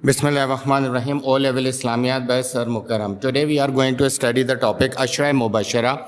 Bismillah ar-Rahman ar-Rahim, O level Islamiyat by Sir Mukarram. Today we are going to study the topic Ashra Mubashara,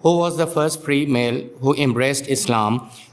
Who was the first free male who embraced Islam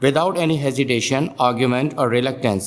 Without any hesitation, argument or reluctance,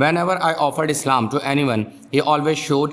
Whenever I offered Islam to anyone, he always showed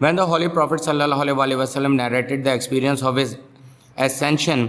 When the Holy Prophet sallallahu alaihi wasallam narrated the experience of his ascension,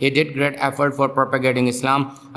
He did great effort for propagating Islam.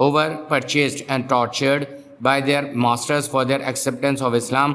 who were purchased and tortured by their masters for their acceptance of Islam.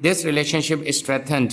This relationship strengthened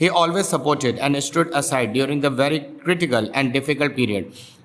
He always supported and stood aside during the very critical and difficult period.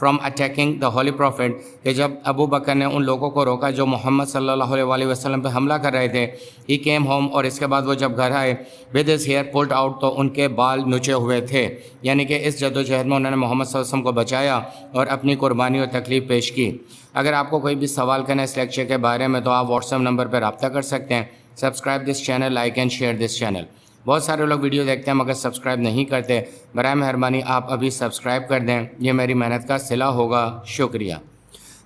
From attacking the holy profit کہ جب ابو بکر نے ان لوگوں کو روکا جو محمد صلی اللہ علیہ وسلم پہ حملہ کر رہے تھے. ہی کیم ہوم اور اس کے بعد وہ جب گھر آئے with his hair pulled out تو ان کے بال نچے ہوئے تھے. یعنی کہ اس جد و جہد میں انہوں نے محمد صلی اللہ علیہ وسلم کو بچایا اور اپنی قربانی اور تکلیف پیش کی. اگر آپ کو کوئی بھی سوال کرنا ہے اس لیکچر کے بارے میں تو آپ واٹس ایپ نمبر پہ رابطہ کر سکتے ہیں. Subscribe this channel, like and share this channel. بہت سارے لوگ ویڈیو دیکھتے ہیں مگر سبسکرائب نہیں کرتے. برائے مہربانی آپ ابھی سبسکرائب کر دیں, یہ میری محنت کا صلہ ہوگا. شکریہ.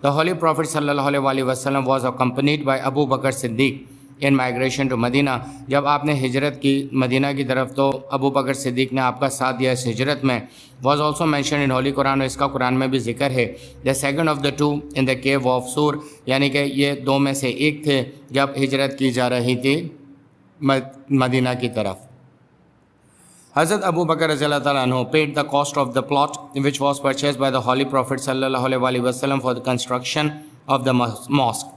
The Holy Prophet sallallahu alaihi wasallam was accompanied by Abu Bakr Siddiq in migration to Medina. جب آپ نے ہجرت کی مدینہ کی طرف تو ابو بکر صدیق نے آپ کا ساتھ دیا اس ہجرت میں. was also mentioned in Holy Quran, اور اس کا قرآن میں بھی ذکر ہے. the second of the two in the cave of Sur, یعنی کہ یہ دو میں سے ایک تھے جب ہجرت کی جا رہی تھی مدینہ کی طرف. حضرت ابو بکر رضی اللہ تعالیٰ عنہ paid the cost of the plot which was purchased by the Holy Prophet sallallahu alaihi wasallam for the construction of the mosque.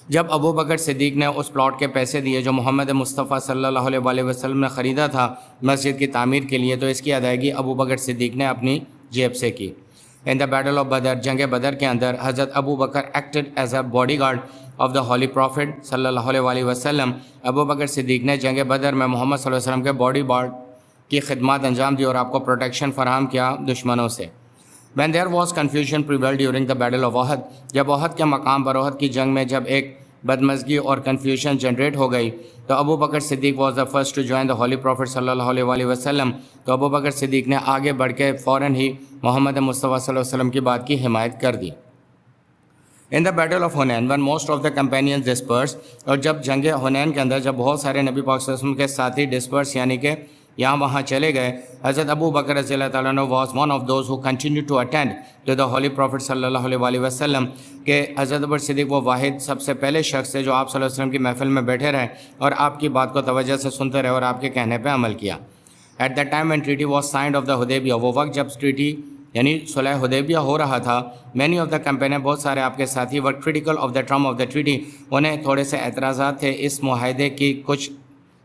جب ابو بکر صدیق نے اس پلاٹ کے پیسے دیے جو محمد مصطفیٰ صلی اللہ علیہ وسلم نے خریدا تھا مسجد کی تعمیر کے لیے, تو اس کی ادائیگی ابو بکر صدیق نے اپنی جیب سے کی. ان دا بیٹل آف بدر, جنگ بدر کے اندر حضرت Abu Bakr acted as a body guard of the holy prophet صلی اللہ علیہ وسلم. ابو بکر صدیق نے جنگ بدر میں محمد صلی اللہ علیہ وسلم کے باڈی گارڈ کی خدمات انجام دی اور آپ کو پروٹیکشن فراہم کیا دشمنوں سے. when there was confusion prevailed during the battle of Uhud, جب احد کے مقام پر احد کی جنگ میں جب ایک بدمزگی اور کنفیوژن جنریٹ ہو گئی تو Abu Bakr Siddiq was the first to join the holy prophet صلی اللہ علیہ وسلم. تو ابو بکر صدیق نے آگے بڑھ کے فوراً ہی محمد مصطفیٰ صلی اللہ علیہ وسلم کی بات کی حمایت کر دی. In the battle of Hunayn when most of the companions dispersed, اور جب جنگ حنین کے اندر جب بہت سارے نبی پاک صلی اللہ علیہ وسلم کے ساتھی ڈسپرس یعنی کہ یہاں وہاں چلے گئے, حضرت ابو بکر رضی اللہ تعالیٰ عنہ was one of those who continue to attend to the holy prophet صلی اللہ علیہ وسلم, کہ حضرت ابو صدیق وہ واحد سب سے پہلے شخص ہے جو آپ صلی اللہ علیہ وسلم کی محفل میں بیٹھے رہے اور آپ کی بات کو توجہ سے سنتے رہے اور آپ کے کہنے پہ عمل کیا. At the time when treaty was signed of the Hudaybiyyah, وہ وقت جب ٹریٹی یعنی صلح حدیبیہ ہو رہا تھا, مینی آف دا کمپینین, بہت سارے آپ کے ساتھی were critical of the term of the treaty, انہیں تھوڑے سے اعتراضات تھے اس معاہدے کی کچھ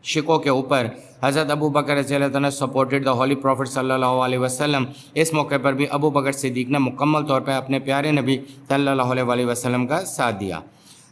شکوں کے اوپر. حضرت ابو بکر رضی اللہ تعالیٰ نے سپورٹڈ دا ہولی پروفٹ صلی اللہ علیہ وسلم. اس موقع پر بھی ابو بکر صدیق نے مکمل طور پہ اپنے پیارے نبی صلی اللہ علیہ وسلم کا ساتھ دیا.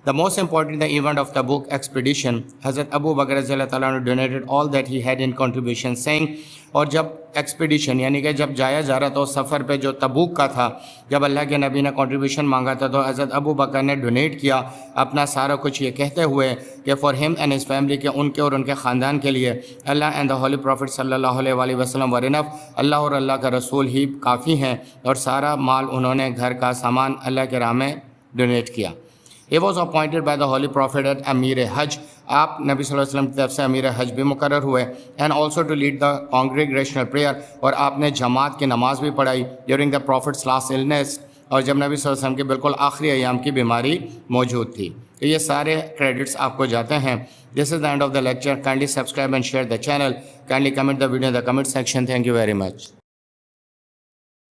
The most important event of Tabuk expedition, حضرت ابو بکر رضی اللہ تعالیٰ نے donated all that he had in contribution, saying, اور جب ایکسپیڈیشن یعنی کہ جب جایا جا رہا تھا سفر پہ جو تبوک کا تھا, جب اللہ کے نبی نے کنٹریبیوشن مانگا تھا تو حضرت ابو بکر نے ڈونیٹ کیا اپنا سارا کچھ یہ کہتے ہوئے کہ فار ہم اینڈ ہز فیملی, کہ ان کے اور ان کے خاندان کے لیے اللہ اینڈ دا ہولی پروفٹ صلی اللہ علیہ وسلم ور انف, اللہ اور اللہ کا رسول ہی کافی ہیں, اور سارا مال انہوں نے گھر کا سامان اللہ کے راہ میں ڈونیٹ کیا. He was appointed by the Holy Prophet at Amir Hajj, آپ نبی صلی اللہ علیہ وسلم کی طرف سے امیر حج بھی مقرر ہوئے, and also to lead the congregational prayer, اور آپ نے جماعت کی نماز بھی پڑھائی during the Prophet's last illness, اور جب نبی صلی اللہ علیہ وسلم کے بالکل آخری ایام کی بیماری موجود تھی. تو یہ سارے کریڈٹس آپ کو جاتے ہیں. This is the end of the lecture. Kindly subscribe and share the channel. Kindly comment the video in the comment section. Thank you very much.